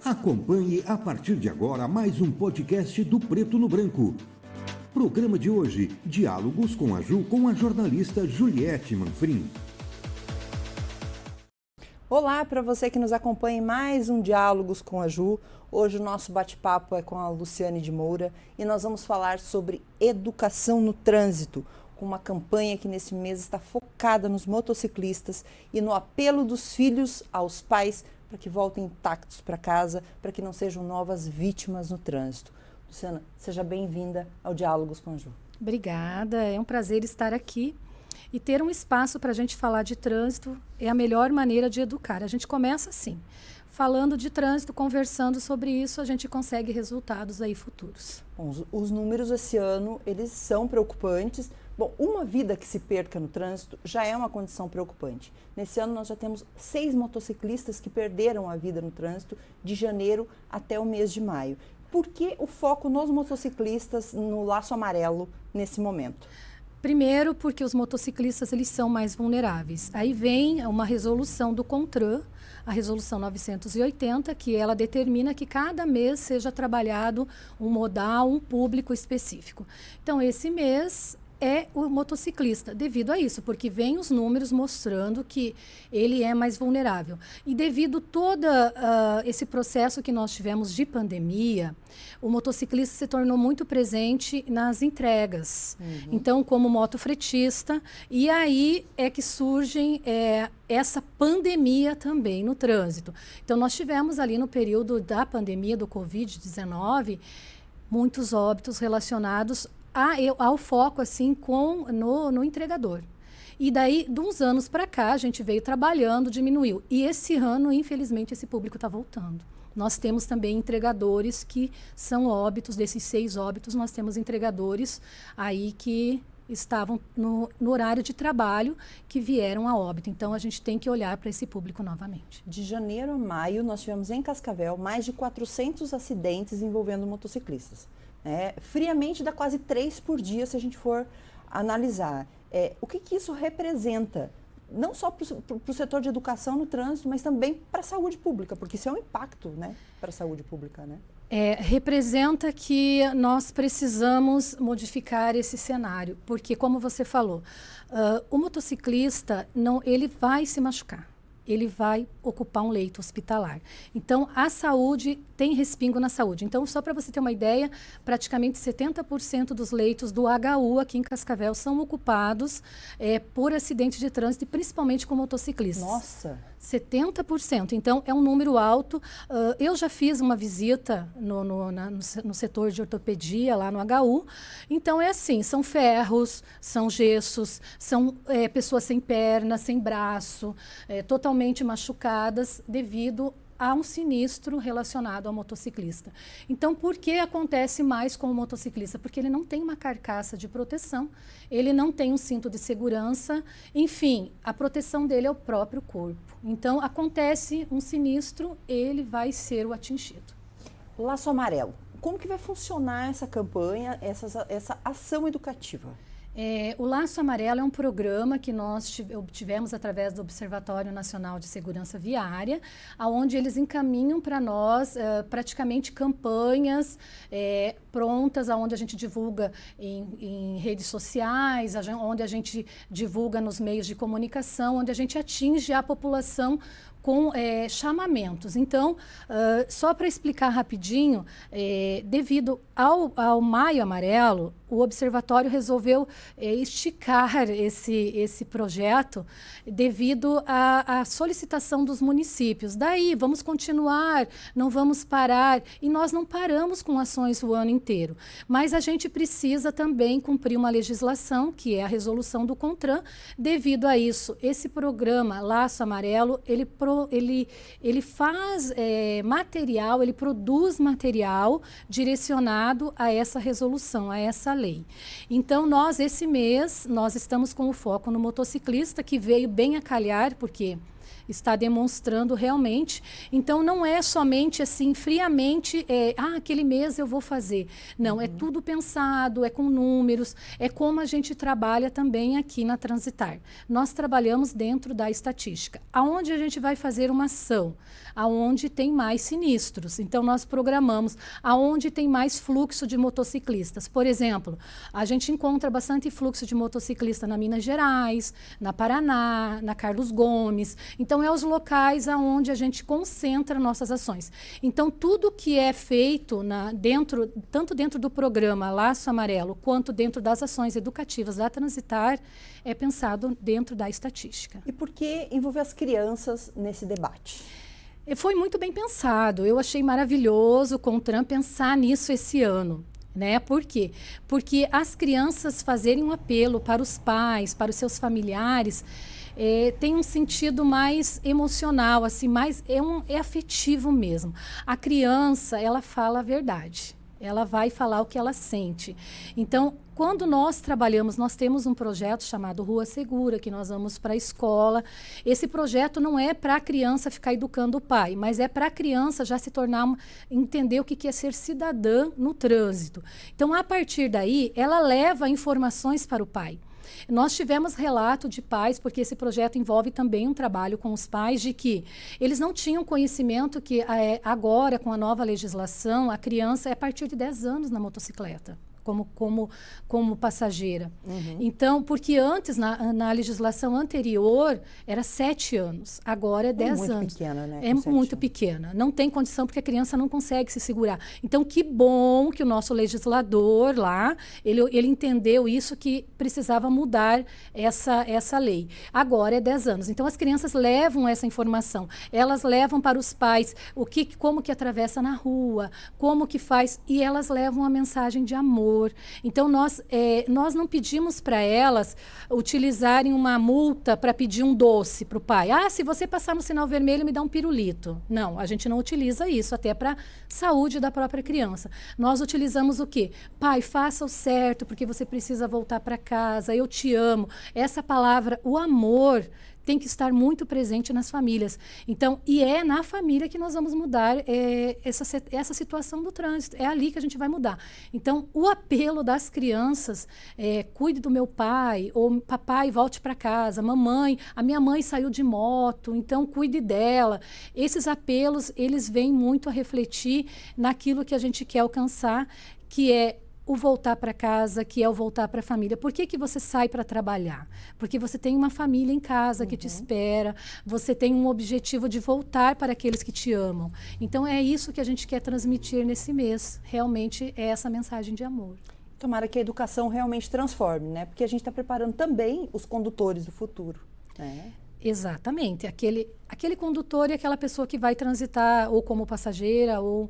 Acompanhe a partir de agora mais um podcast do Preto no Branco. Programa de hoje, Diálogos com a Ju, com a jornalista Juliette Manfrim. Olá para você que nos acompanha em mais um Diálogos com a Ju. Hoje o nosso bate-papo é com a Luciane de Moura e nós vamos falar sobre educação no trânsito, com uma campanha que nesse mês está focada nos motociclistas e no apelo dos filhos aos pais para que voltem intactos para casa, para que não sejam novas vítimas no trânsito. Luciana, seja bem-vinda ao Diálogos com a Ju. Obrigada, é um prazer estar aqui. E ter um espaço para a gente falar de trânsito é a melhor maneira de educar. A gente começa assim, falando de trânsito, conversando sobre isso, a gente consegue resultados aí futuros. Bom, os números esse ano, eles são preocupantes. Bom, uma vida que se perca no trânsito já é uma condição preocupante. Nesse ano nós já temos 6 motociclistas que perderam a vida no trânsito de janeiro até o mês de maio. Por que o foco nos motociclistas no laço amarelo nesse momento? Primeiro, porque os motociclistas eles são mais vulneráveis. Aí vem uma resolução do CONTRAN, a resolução 980, que ela determina que cada mês seja trabalhado um modal, um público específico. Então, esse mês é o motociclista, devido a isso, porque vem os números mostrando que ele é mais vulnerável. E devido todo esse processo que nós tivemos de pandemia, o motociclista se tornou muito presente nas entregas. Então, como motofretista, e aí é que surgem essa pandemia também no trânsito. Então, nós tivemos ali no período da pandemia do Covid-19, muitos óbitos relacionados ao foco assim no entregador. E daí, de uns anos para cá, a gente veio trabalhando, diminuiu. E esse ano, infelizmente, esse público está voltando. Nós temos também entregadores que são óbitos, desses 6 óbitos, nós temos entregadores aí que estavam no horário de trabalho que vieram a óbito. Então, a gente tem que olhar para esse público novamente. De janeiro a maio, nós tivemos em Cascavel mais de 400 acidentes envolvendo motociclistas. Friamente dá quase 3 por dia se a gente for analisar. O que isso representa, não só para o setor de educação no trânsito, mas também para a saúde pública, porque isso é um impacto, né, para a saúde pública, né? Representa que nós precisamos modificar esse cenário, porque como você falou, o motociclista ele vai se machucar. Ele vai ocupar um leito hospitalar. Então, a saúde tem respingo na saúde. Então, só para você ter uma ideia, praticamente 70% dos leitos do HU aqui em Cascavel são ocupados por acidente de trânsito, e principalmente com motociclistas. Nossa! 70%. Então, é um número alto. Eu já fiz uma visita no setor de ortopedia, lá no HU. Então, é assim, são ferros, são gessos, são pessoas sem perna, sem braço, totalmente machucadas devido a um sinistro relacionado ao motociclista. Então, por que acontece mais com o motociclista? Porque ele não tem uma carcaça de proteção, ele não tem um cinto de segurança, enfim, a proteção dele é o próprio corpo. Então, acontece um sinistro, ele vai ser o atingido. Laço Amarelo, como que vai funcionar essa campanha, essa ação educativa? O Laço Amarelo é um programa que nós obtivemos através do Observatório Nacional de Segurança Viária, onde eles encaminham para nós praticamente campanhas prontas, onde a gente divulga em redes sociais, onde a gente divulga nos meios de comunicação, onde a gente atinge a população com chamamentos. Então, só para explicar rapidinho, devido ao Maio Amarelo, o Observatório resolveu esticar esse projeto devido à solicitação dos municípios. Daí, vamos continuar, não vamos parar. E nós não paramos com ações o ano inteiro. Mas a gente precisa também cumprir uma legislação, que é a resolução do CONTRAN. Devido a isso, esse programa Laço Amarelo, ele faz material, ele produz material direcionado a essa resolução, a essa lei. Então, esse mês, nós estamos com o foco no motociclista, que veio bem a calhar, porque está demonstrando realmente. Então, não é somente assim, friamente, aquele mês eu vou fazer. Não, é tudo pensado, é com números, é como a gente trabalha também aqui na Transitar. Nós trabalhamos dentro da estatística. Aonde a gente vai fazer uma ação? Aonde tem mais sinistros. Então, nós programamos aonde tem mais fluxo de motociclistas. Por exemplo, a gente encontra bastante fluxo de motociclista na Minas Gerais, na Paraná, na Carlos Gomes. Então, é os locais aonde a gente concentra nossas ações. Então, tudo que é feito tanto dentro do programa Laço Amarelo, quanto dentro das ações educativas da Transitar, é pensado dentro da estatística. E por que envolver as crianças nesse debate? Foi muito bem pensado. Eu achei maravilhoso o CONTRAN pensar nisso esse ano. Né? Por quê? Porque as crianças fazerem um apelo para os pais, para os seus familiares, tem um sentido mais emocional, assim, é afetivo mesmo. A criança, ela fala a verdade. Ela vai falar o que ela sente. Então, quando nós trabalhamos, nós temos um projeto chamado Rua Segura, que nós vamos para a escola. Esse projeto não é para a criança ficar educando o pai, mas é para a criança já se tornar, entender o que é ser cidadã no trânsito. Então, a partir daí, ela leva informações para o pai. Nós tivemos relato de pais, porque esse projeto envolve também um trabalho com os pais, de que eles não tinham conhecimento que agora, com a nova legislação, a criança é a partir de 10 anos na motocicleta. Como passageira. Então, porque antes, na legislação anterior, era 7 anos, agora é 10 anos. Muito pequena, né? É muito pequena. Não tem condição, porque a criança não consegue se segurar. Então, que bom que o nosso legislador lá, ele entendeu isso, que precisava mudar essa lei. Agora é 10 anos. Então, as crianças levam essa informação. Elas levam para os pais como que atravessa na rua, como que faz, e elas levam a mensagem de amor. Então, nós não pedimos para elas utilizarem uma multa para pedir um doce para o pai. Se você passar no sinal vermelho, me dá um pirulito. Não, a gente não utiliza isso, até para a saúde da própria criança. Nós utilizamos o quê? Pai, faça o certo, porque você precisa voltar para casa, eu te amo. Essa palavra, o amor, tem que estar muito presente nas famílias. Então, e é na família que nós vamos mudar essa situação do trânsito. É ali que a gente vai mudar. Então, o apelo das crianças, cuide do meu pai, ou papai, volte para casa, mamãe, a minha mãe saiu de moto, então cuide dela. Esses apelos, eles vêm muito a refletir naquilo que a gente quer alcançar, que é o voltar para casa, que é o voltar para a família. Por que você sai para trabalhar? Porque você tem uma família em casa que te espera, você tem um objetivo de voltar para aqueles que te amam. Então, é isso que a gente quer transmitir nesse mês. Realmente é essa mensagem de amor. Tomara que a educação realmente transforme, né? Porque a gente está preparando também os condutores do futuro, né? Exatamente. Aquele condutor e aquela pessoa que vai transitar ou como passageira ou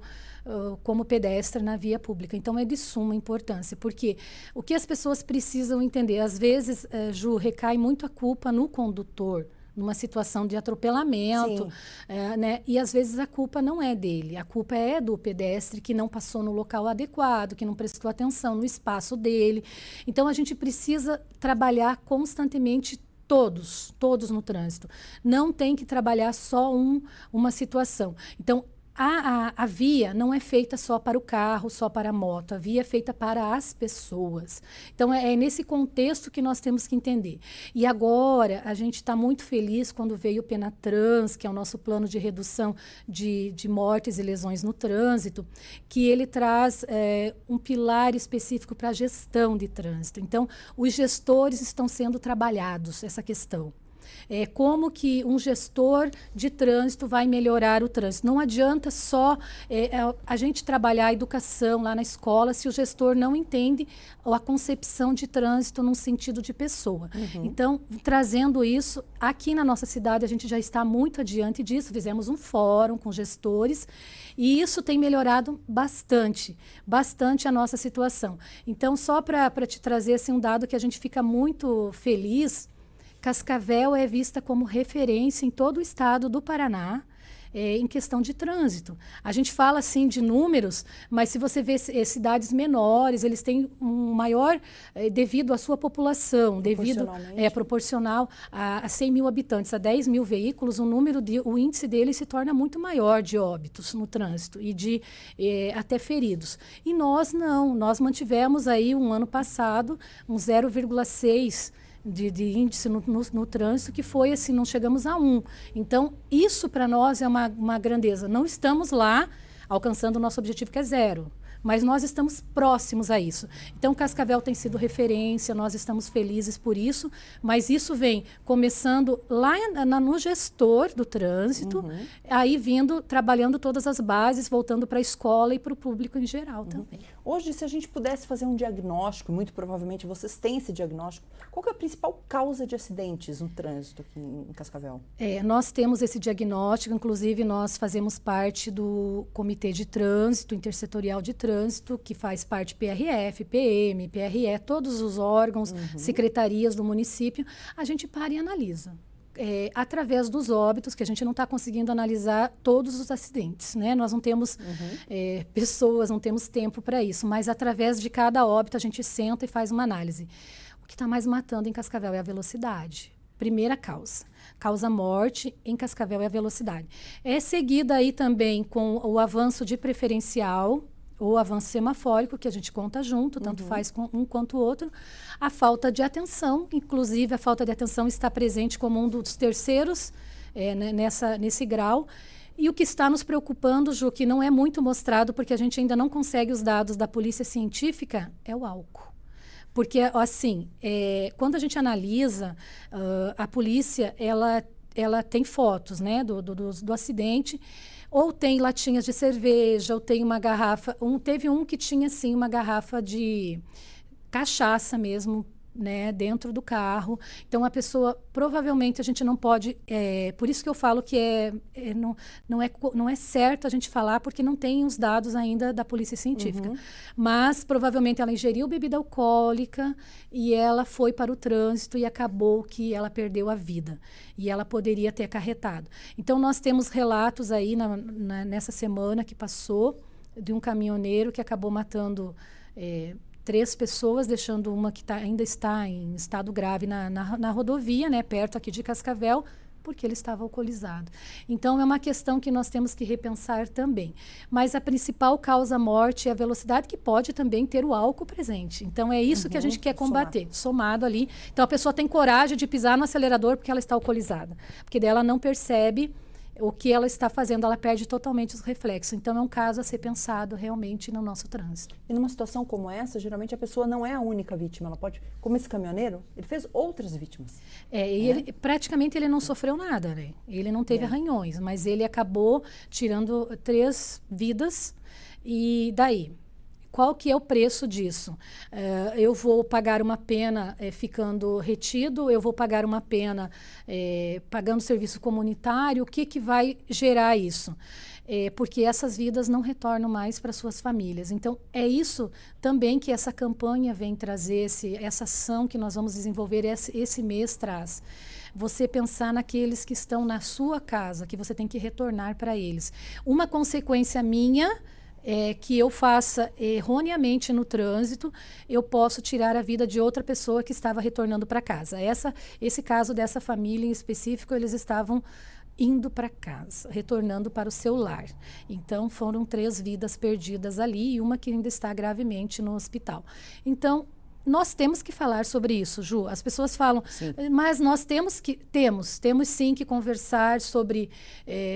como pedestre na via pública. Então, é de suma importância, porque o que as pessoas precisam entender, às vezes, Ju, recai muito a culpa no condutor, numa situação de atropelamento, né? E às vezes a culpa não é dele, a culpa é do pedestre que não passou no local adequado, que não prestou atenção no espaço dele. Então, a gente precisa trabalhar constantemente todos no trânsito. Não tem que trabalhar só uma situação. Então, a via não é feita só para o carro, só para a moto. A via é feita para as pessoas. Então, é nesse contexto que nós temos que entender. E agora, a gente está muito feliz quando veio o Penatrans, que é o nosso plano de redução de mortes e lesões no trânsito, que ele traz um pilar específico para a gestão de trânsito. Então, os gestores estão sendo trabalhados, essa questão. Como que um gestor de trânsito vai melhorar o trânsito. Não adianta só a gente trabalhar a educação lá na escola se o gestor não entende a concepção de trânsito num sentido de pessoa. Então, trazendo isso, aqui na nossa cidade a gente já está muito adiante disso, fizemos um fórum com gestores e isso tem melhorado bastante a nossa situação. Então, só para te trazer assim, um dado que a gente fica muito feliz, Cascavel é vista como referência em todo o estado do Paraná em questão de trânsito. A gente fala, assim, de números, mas se você vê cidades menores, eles têm um maior, devido à sua população, devido proporcional a 100 mil habitantes, a 10 mil veículos, o índice deles se torna muito maior de óbitos no trânsito e de até feridos. E nós não, nós mantivemos aí um ano passado um 0,6 de índice no trânsito, que foi assim, não chegamos a 1. Então, isso para nós é uma grandeza. Não estamos lá alcançando o nosso objetivo, que é 0. Mas nós estamos próximos a isso. Então, Cascavel tem sido referência, nós estamos felizes por isso, mas isso vem começando lá no gestor do trânsito, aí trabalhando todas as bases, voltando para a escola e para o público em geral também. Hoje, se a gente pudesse fazer um diagnóstico, muito provavelmente vocês têm esse diagnóstico, qual que é a principal causa de acidentes no trânsito aqui em Cascavel? Nós temos esse diagnóstico, inclusive nós fazemos parte do Comitê de Trânsito, Intersetorial de Trânsito, que faz parte PRF, PM, PRE, todos os órgãos, secretarias do município, a gente para e analisa. Através dos óbitos, que a gente não está conseguindo analisar todos os acidentes, né? Nós não temos pessoas, não temos tempo para isso, mas através de cada óbito a gente senta e faz uma análise. O que está mais matando em Cascavel é a velocidade. Primeira causa morte em Cascavel é a velocidade. É seguida aí também com o avanço de preferencial, ou avanço semafórico, que a gente conta junto, tanto faz com um quanto o outro. A falta de atenção, inclusive a falta de atenção está presente como um dos terceiros nesse grau. E o que está nos preocupando, Ju, que não é muito mostrado, porque a gente ainda não consegue os dados da polícia científica, é o álcool. Porque, assim, quando a gente analisa, a polícia, ela tem fotos, né, do acidente, ou tem latinhas de cerveja, ou tem uma garrafa. Teve um que tinha, assim, uma garrafa de cachaça mesmo, né, dentro do carro. Então, a pessoa, provavelmente, a gente não pode... por isso que eu falo que não é certo a gente falar, porque não tem os dados ainda da polícia científica. Mas, provavelmente, ela ingeriu bebida alcoólica e ela foi para o trânsito e acabou que ela perdeu a vida. E ela poderia ter acarretado. Então, nós temos relatos aí nessa semana que passou de um caminhoneiro que acabou matando... 3 pessoas, deixando uma que ainda está em estado grave na rodovia, né, perto aqui de Cascavel, porque ele estava alcoolizado. Então, é uma questão que nós temos que repensar também. Mas a principal causa-morte é a velocidade, que pode também ter o álcool presente. Então, é isso que a gente quer combater, somado ali. Então, a pessoa tem coragem de pisar no acelerador porque ela está alcoolizada. Porque daí ela não percebe o que ela está fazendo, ela perde totalmente os reflexos. Então, é um caso a ser pensado realmente no nosso trânsito. E numa situação como essa, geralmente a pessoa não é a única vítima. Ela pode, como esse caminhoneiro, ele fez outras vítimas. Ele, praticamente ele não sofreu nada, né? Ele não teve arranhões, mas ele acabou tirando 3 vidas. E daí? Qual que é o preço disso? Eu vou pagar uma pena ficando retido, eu vou pagar uma pena pagando serviço comunitário, o que vai gerar isso? Porque essas vidas não retornam mais para suas famílias. Então, é isso também que essa campanha vem trazer, essa ação que nós vamos desenvolver esse mês traz. Você pensar naqueles que estão na sua casa, que você tem que retornar para eles. Uma consequência minha... que eu faça erroneamente no trânsito, eu posso tirar a vida de outra pessoa que estava retornando para casa. Esse caso dessa família em específico, eles estavam indo para casa, retornando para o seu lar. Então, foram 3 vidas perdidas ali e uma que ainda está gravemente no hospital. Então, nós temos que falar sobre isso, Ju. As pessoas falam, mas nós temos sim que conversar sobre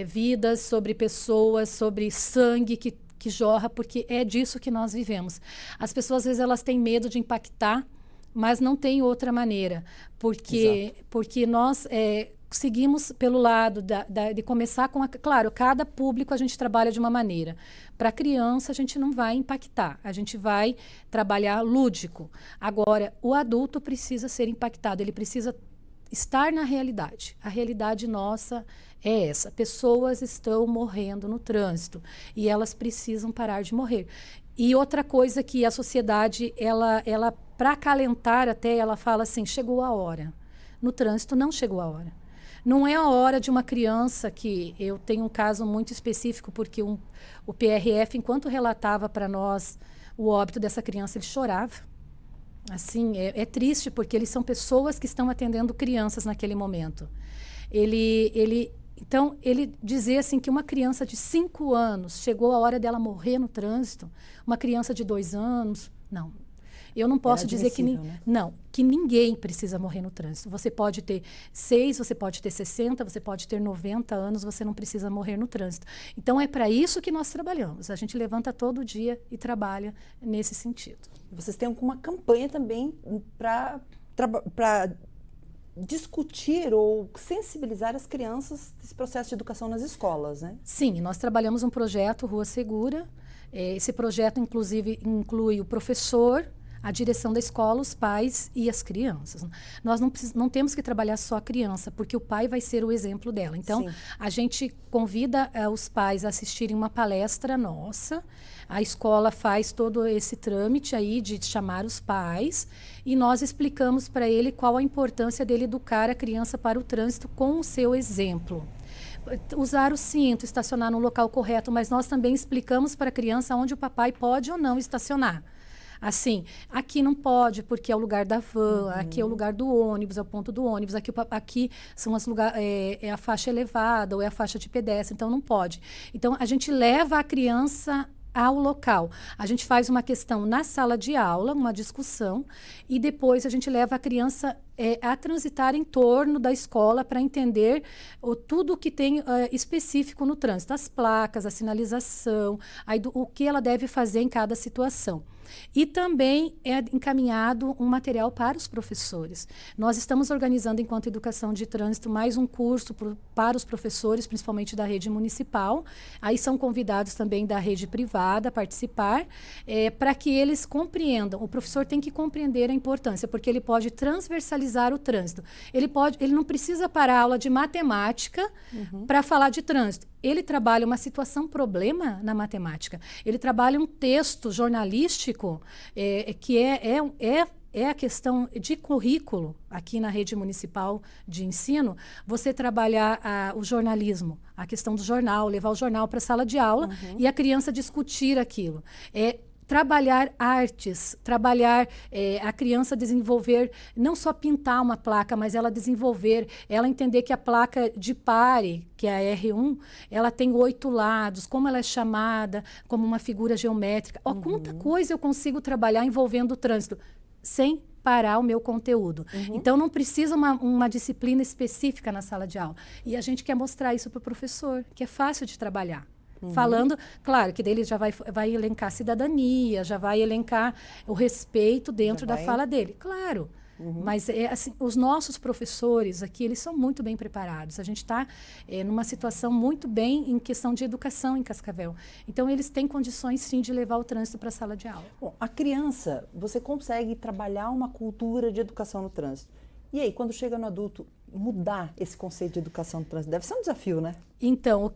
vidas, sobre pessoas, sobre sangue que jorra, porque é disso que nós vivemos. As pessoas, às vezes, elas têm medo de impactar, mas não tem outra maneira, porque nós seguimos pelo lado de começar com... Claro, cada público a gente trabalha de uma maneira. Para a criança, a gente não vai impactar, a gente vai trabalhar lúdico. Agora, o adulto precisa ser impactado, ele precisa estar na realidade. A realidade nossa é essa. Pessoas estão morrendo no trânsito e elas precisam parar de morrer. E outra coisa que a sociedade, ela para acalentar até, ela fala assim, chegou a hora. No trânsito não chegou a hora. Não é a hora de uma criança que... Eu tenho um caso muito específico, porque o PRF, enquanto relatava para nós o óbito dessa criança, ele chorava. Assim, é triste, porque eles são pessoas que estão atendendo crianças naquele momento. Então, ele dizia assim que uma criança de 5 anos, chegou a hora dela morrer no trânsito, uma criança de 2 anos, não. Eu não posso dizer que... Né? Não, que ninguém precisa morrer no trânsito. Você pode ter 6, você pode ter 60, você pode ter 90 anos, você não precisa morrer no trânsito. Então, é para isso que nós trabalhamos. A gente levanta todo dia e trabalha nesse sentido. Vocês têm uma campanha também para discutir ou sensibilizar as crianças desse processo de educação nas escolas, né? Sim, nós trabalhamos um projeto Rua Segura. Esse projeto, inclusive, inclui o professor, a direção da escola, os pais e as crianças. Nós não temos que trabalhar só a criança, porque o pai vai ser o exemplo dela. Então, sim, a gente convida os pais a assistirem uma palestra nossa. A escola faz todo esse trâmite aí de chamar os pais e nós explicamos para ele qual a importância dele educar a criança para o trânsito com o seu exemplo. Usar o cinto, estacionar no local correto, mas nós também explicamos para a criança onde o papai pode ou não estacionar. Assim, aqui não pode, porque é o lugar da van, aqui é o lugar do ônibus, é o ponto do ônibus, aqui são é a faixa elevada ou é a faixa de pedestre, então não pode. Então, a gente leva a criança ao local. A gente faz uma questão na sala de aula, uma discussão, e depois a gente leva a criança a transitar em torno da escola para entender tudo o que tem específico no trânsito, as placas, a sinalização, o que ela deve fazer em cada situação. E também é encaminhado um material para os professores. Nós estamos organizando, enquanto Educação de Trânsito, mais um curso para os professores, principalmente da rede municipal. Aí são convidados também da rede privada a participar, para que eles compreendam. O professor tem que compreender a importância, porque ele pode transversalizar o trânsito. Ele não precisa parar a aula de matemática para falar de trânsito. Ele trabalha uma situação-problema na matemática. Ele trabalha um texto jornalístico que é a questão de currículo aqui na rede municipal de ensino. Você trabalhar o jornalismo, a questão do jornal, levar o jornal para a sala de aula e a criança discutir aquilo. Trabalhar artes, trabalhar a criança desenvolver, não só pintar uma placa, mas ela desenvolver, ela entender que a placa de pare, que é a R1, ela tem 8 lados, como ela é chamada, como uma figura geométrica. Quanta coisa eu consigo trabalhar envolvendo o trânsito, sem parar o meu conteúdo. Então, não precisa uma disciplina específica na sala de aula. E a gente quer mostrar isso para o professor, que é fácil de trabalhar. Falando, claro, que daí ele já vai elencar a cidadania, já vai elencar o respeito dentro da fala dele. Claro, mas assim, os nossos professores aqui, eles são muito bem preparados. A gente está numa situação muito bem em questão de educação em Cascavel. Então, eles têm condições, sim, de levar o trânsito para a sala de aula. Bom, a criança, você consegue trabalhar uma cultura de educação no trânsito. E aí, quando chega no adulto, mudar esse conceito de educação no trânsito deve ser um desafio, né? Então,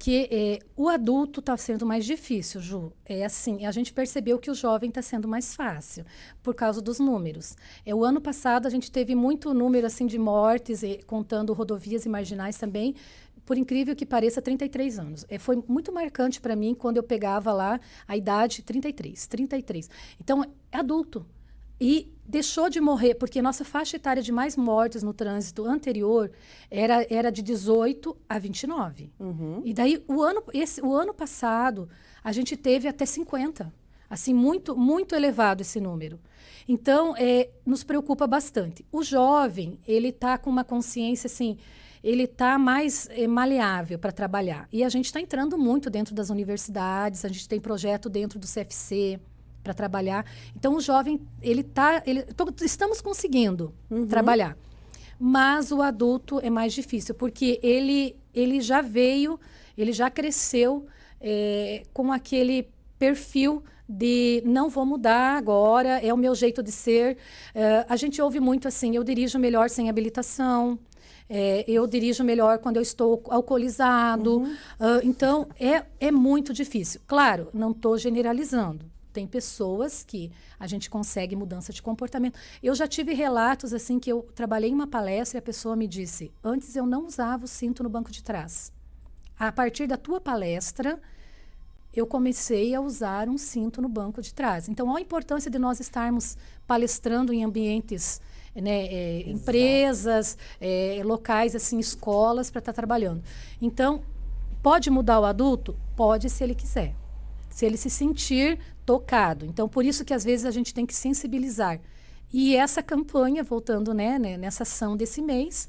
o adulto está sendo mais difícil, Ju. Assim, a gente percebeu que o jovem está sendo mais fácil, por causa dos números. O ano passado, a gente teve muito número assim, de mortes, contando rodovias e marginais também, por incrível que pareça, 33 anos. Foi muito marcante para mim quando eu pegava lá a idade 33. Então, é adulto. E deixou de morrer, porque nossa faixa etária de mais mortes no trânsito anterior era de 18 a 29. E daí, o ano passado, a gente teve até 50. Assim, muito, muito elevado esse número. Então, nos preocupa bastante. O jovem, ele está com uma consciência, assim, ele está mais maleável para trabalhar. E a gente está entrando muito dentro das universidades, a gente tem projeto dentro do CFC, para trabalhar. Então, o jovem, estamos conseguindo trabalhar. Mas o adulto é mais difícil, porque ele já veio, ele já cresceu com aquele perfil de não vou mudar agora, é o meu jeito de ser. A gente ouve muito assim, eu dirijo melhor sem habilitação, eu dirijo melhor quando eu estou alcoolizado. Então, é muito difícil. Claro, não estou generalizando. Tem pessoas que a gente consegue mudança de comportamento. Eu já tive relatos assim que eu trabalhei em uma palestra e a pessoa me disse: antes eu não usava o cinto no banco de trás. A partir da tua palestra, eu comecei a usar um cinto no banco de trás. Então, olha a importância de nós estarmos palestrando em ambientes, né, empresas, locais, assim, escolas, para estar trabalhando. Então, pode mudar o adulto? Pode, se ele quiser. Se ele se sentir tocado. Então, por isso que às vezes a gente tem que sensibilizar. E essa campanha, voltando, né, nessa ação desse mês,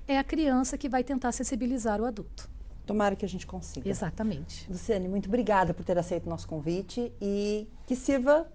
é a criança que vai tentar sensibilizar o adulto. Tomara que a gente consiga. Exatamente. Luciane, muito obrigada por ter aceito o nosso convite e que sirva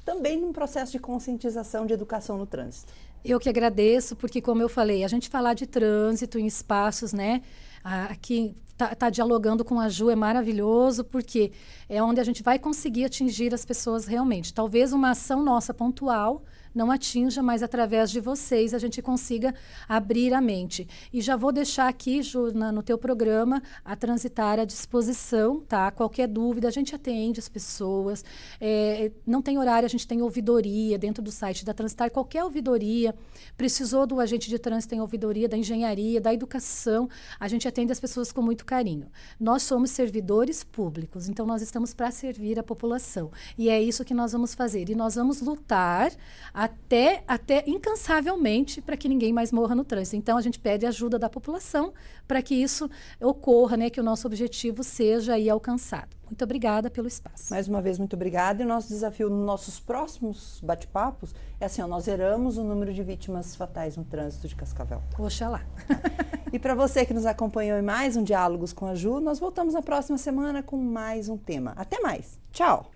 também num processo de conscientização de educação no trânsito. Eu que agradeço, porque como eu falei, a gente falar de trânsito em espaços, né, aqui tá dialogando com a Ju é maravilhoso, porque é onde a gente vai conseguir atingir as pessoas realmente. Talvez uma ação nossa pontual não atinja, mas através de vocês a gente consiga abrir a mente. E já vou deixar aqui, Ju, no teu programa, a Transitar à disposição, tá? Qualquer dúvida, a gente atende as pessoas. Não tem horário, a gente tem ouvidoria dentro do site da Transitar. Qualquer ouvidoria, precisou do agente de trânsito, tem ouvidoria da engenharia, da educação, a gente atende as pessoas com muito carinho. Nós somos servidores públicos, então nós estamos para servir a população. E é isso que nós vamos fazer. E nós vamos lutar até incansavelmente para que ninguém mais morra no trânsito. Então, a gente pede ajuda da população para que isso ocorra, né, que o nosso objetivo seja aí alcançado. Muito obrigada pelo espaço. Mais uma vez, muito obrigada. E o nosso desafio nos nossos próximos bate-papos é assim, nós zeramos o número de vítimas fatais no trânsito de Cascavel. Oxalá. E para você que nos acompanhou em mais um Diálogos com a Ju, nós voltamos na próxima semana com mais um tema. Até mais. Tchau!